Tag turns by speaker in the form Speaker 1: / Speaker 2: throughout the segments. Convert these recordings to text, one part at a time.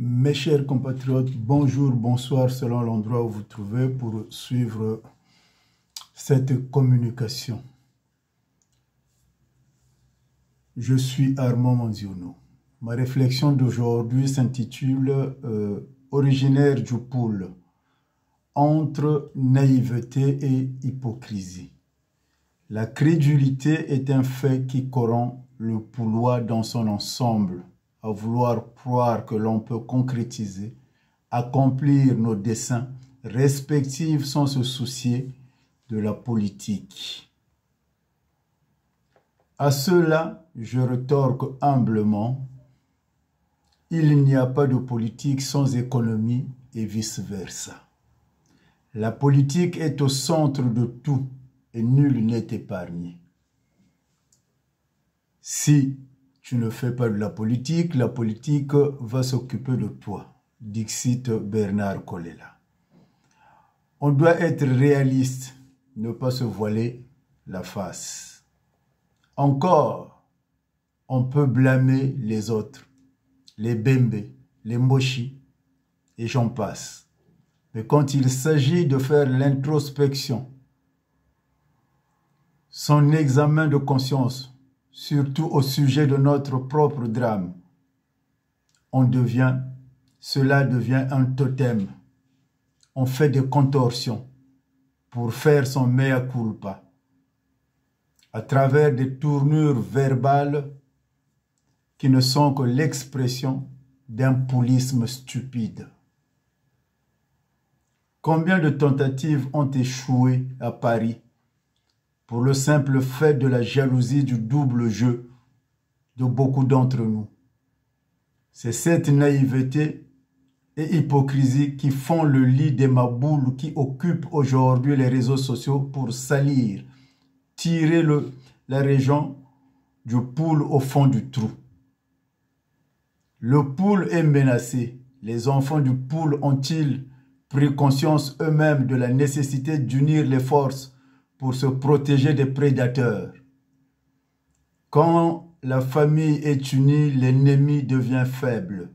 Speaker 1: Mes chers compatriotes, bonjour, bonsoir selon l'endroit où vous vous trouvez pour suivre cette communication. Je suis Armand Manziono. Ma réflexion d'aujourd'hui s'intitule Originaire du poule, entre naïveté et hypocrisie. La crédulité est un fait qui corrompt le poulois dans son ensemble, à vouloir croire que l'on peut concrétiser, accomplir nos desseins respectifs sans se soucier de la politique. À cela, je rétorque humblement, il n'y a pas de politique sans économie et vice-versa. La politique est au centre de tout et nul n'est épargné. Si tu ne fais pas de la politique va s'occuper de toi. Dixit Bernard Colella. On doit être réaliste, ne pas se voiler la face. Encore, on peut blâmer les autres, les Bembe, les Moshi, et j'en passe. Mais quand il s'agit de faire l'introspection, son examen de conscience, surtout au sujet de notre propre drame, cela devient un totem. On fait des contorsions pour faire son mea culpa, à travers des tournures verbales qui ne sont que l'expression d'un poulisme stupide. Combien de tentatives ont échoué à Paris pour le simple fait de la jalousie du double jeu de beaucoup d'entre nous? C'est cette naïveté et hypocrisie qui font le lit des maboules qui occupent aujourd'hui les réseaux sociaux pour salir, tirer la région du poule au fond du trou. Le poule est menacé. Les enfants du poule ont-ils pris conscience eux-mêmes de la nécessité d'unir les forces pour se protéger des prédateurs? Quand la famille est unie, l'ennemi devient faible.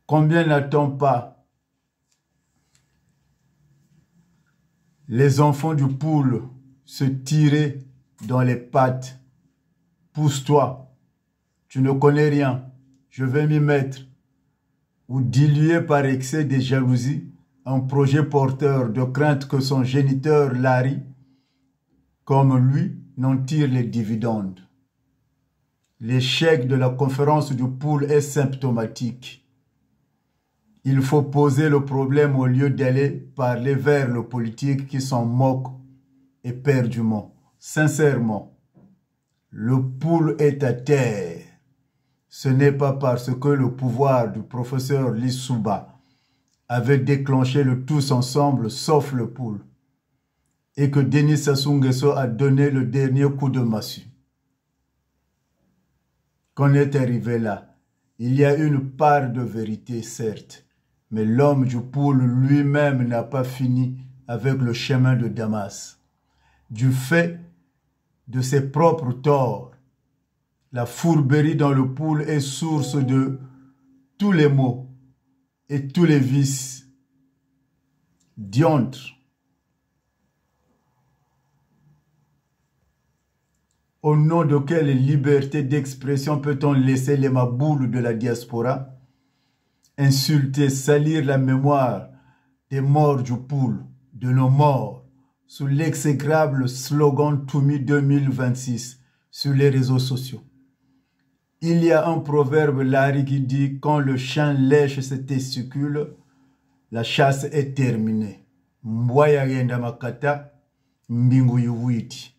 Speaker 1: Combien n'a-t-on pas les enfants du poule se tirer dans les pattes? Pousse-toi, tu ne connais rien, je vais m'y mettre. Ou diluer par excès de jalousie un projet porteur de crainte que son géniteur Larry, comme lui, n'en tire les dividendes. L'échec de la conférence du poule est symptomatique. Il faut poser le problème au lieu d'aller parler vers le politique qui s'en moque éperdument. Sincèrement, le poule est à terre. Ce n'est pas parce que le pouvoir du professeur Lissouba avait déclenché le tous ensemble sauf le poule et que Denis Sassou Nguesso a donné le dernier coup de massue qu'on est arrivé là. Il y a une part de vérité, certes, mais l'homme du poule lui-même n'a pas fini avec le chemin de Damas. Du fait de ses propres torts, la fourberie dans le poule est source de tous les maux et tous les vices. Diantre. Au nom de quelle liberté d'expression peut-on laisser les maboules de la diaspora insulter, salir la mémoire des morts du poule, de nos morts, sous l'exécrable slogan Toumi 2026 sur les réseaux sociaux? Il y a un proverbe Larry qui dit « Quand le chien lèche ses testicules, la chasse est terminée. » Mbwaya yenda makata, mbingu yuwiti.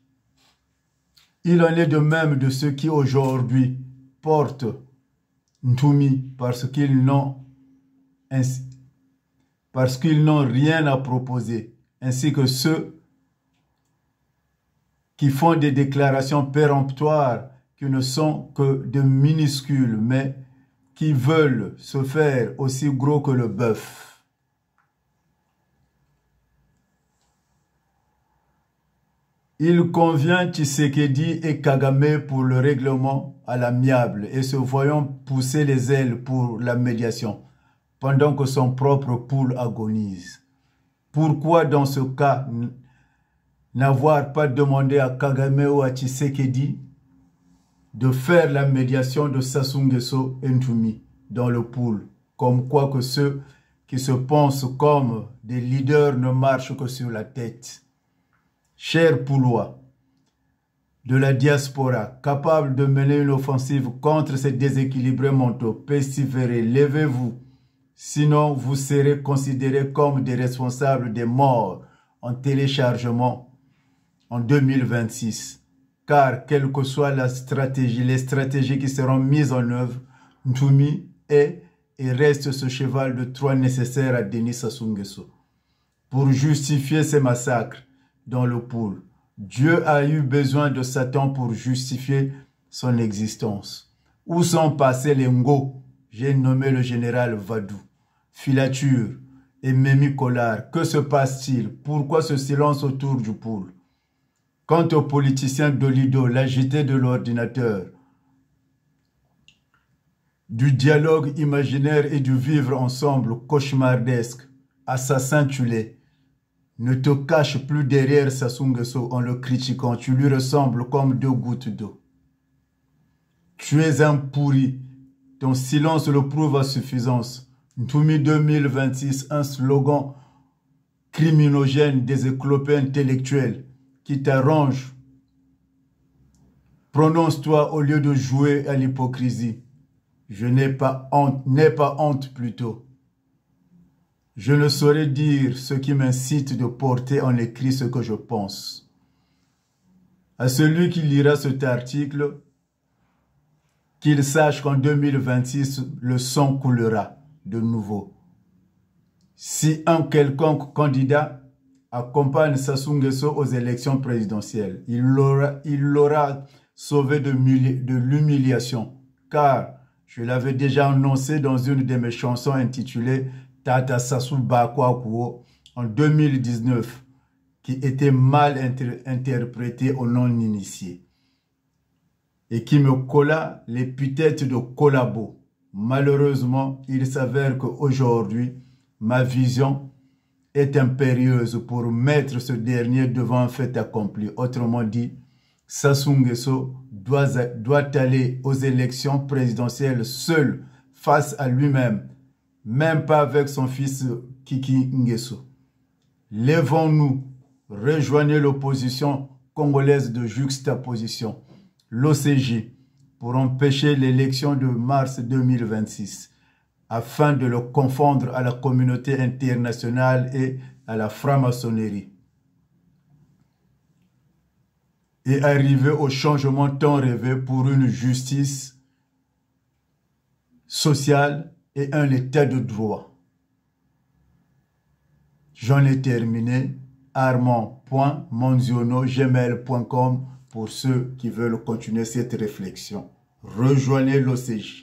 Speaker 1: Il en est de même de ceux qui aujourd'hui portent Ntoumi parce qu'ils n'ont rien à proposer, ainsi que ceux qui font des déclarations péremptoires qui ne sont que de minuscules, mais qui veulent se faire aussi gros que le bœuf. Il convient Tshisekedi et Kagame pour le règlement à l'amiable et se voyant pousser les ailes pour la médiation, pendant que son propre poule agonise. Pourquoi dans ce cas n'avoir pas demandé à Kagame ou à Tshisekedi de faire la médiation de Sassou Nguesso et Ntoumi dans le pool, comme quoi que ceux qui se pensent comme des leaders ne marchent que sur la tête. Chers Poulois de la diaspora, capables de mener une offensive contre ces déséquilibrés mentaux, persévérez, levez-vous, sinon vous serez considérés comme des responsables des morts en téléchargement en 2026. Car, quelle que soit la stratégie, les stratégies qui seront mises en œuvre, Ntoumi est et reste ce cheval de Troie nécessaire à Denis Sassou Nguesso. Pour justifier ces massacres dans le pool, Dieu a eu besoin de Satan pour justifier son existence. Où sont passés les Ngo? J'ai nommé le général Vadou, Filature et Mémi Collard. Que se passe-t-il? Pourquoi ce silence autour du pool? Quant aux politiciens d'Olido, l'agité de l'ordinateur, du dialogue imaginaire et du vivre ensemble cauchemardesque, assassin tu l'es, ne te cache plus derrière Sassou Nguesso en le critiquant, tu lui ressembles comme deux gouttes d'eau. Tu es un pourri, ton silence le prouve à suffisance. Ntoumi 2026, un slogan criminogène des éclopés intellectuels qui t'arrange. Prononce-toi au lieu de jouer à l'hypocrisie. Je n'ai pas honte plutôt. Je ne saurais dire ce qui m'incite de porter en écrit ce que je pense. À celui qui lira cet article, qu'il sache qu'en 2026, le sang coulera de nouveau. Si un quelconque candidat accompagne Sassou Nguesso aux élections présidentielles, il l'aura sauvé de l'humiliation, car je l'avais déjà annoncé dans une de mes chansons intitulée Tata Sassou Bakwakuo en 2019, qui était mal interprétée aux non-initiés et qui me colla l'épithète de collabo. Malheureusement, il s'avère qu'aujourd'hui, ma vision est impérieuse pour mettre ce dernier devant un fait accompli. Autrement dit, Sassou Nguesso doit aller aux élections présidentielles seul, face à lui-même, même pas avec son fils Kiki Nguesso. Lèvons-nous, rejoignez l'opposition congolaise de juxtaposition, l'OCJ, pour empêcher l'élection de mars 2026, afin de le confondre à la communauté internationale et à la franc-maçonnerie, et arriver au changement tant rêvé pour une justice sociale et un état de droit. J'en ai terminé. armand.monziono@gmail.com pour ceux qui veulent continuer cette réflexion. Rejoignez l'OCJ.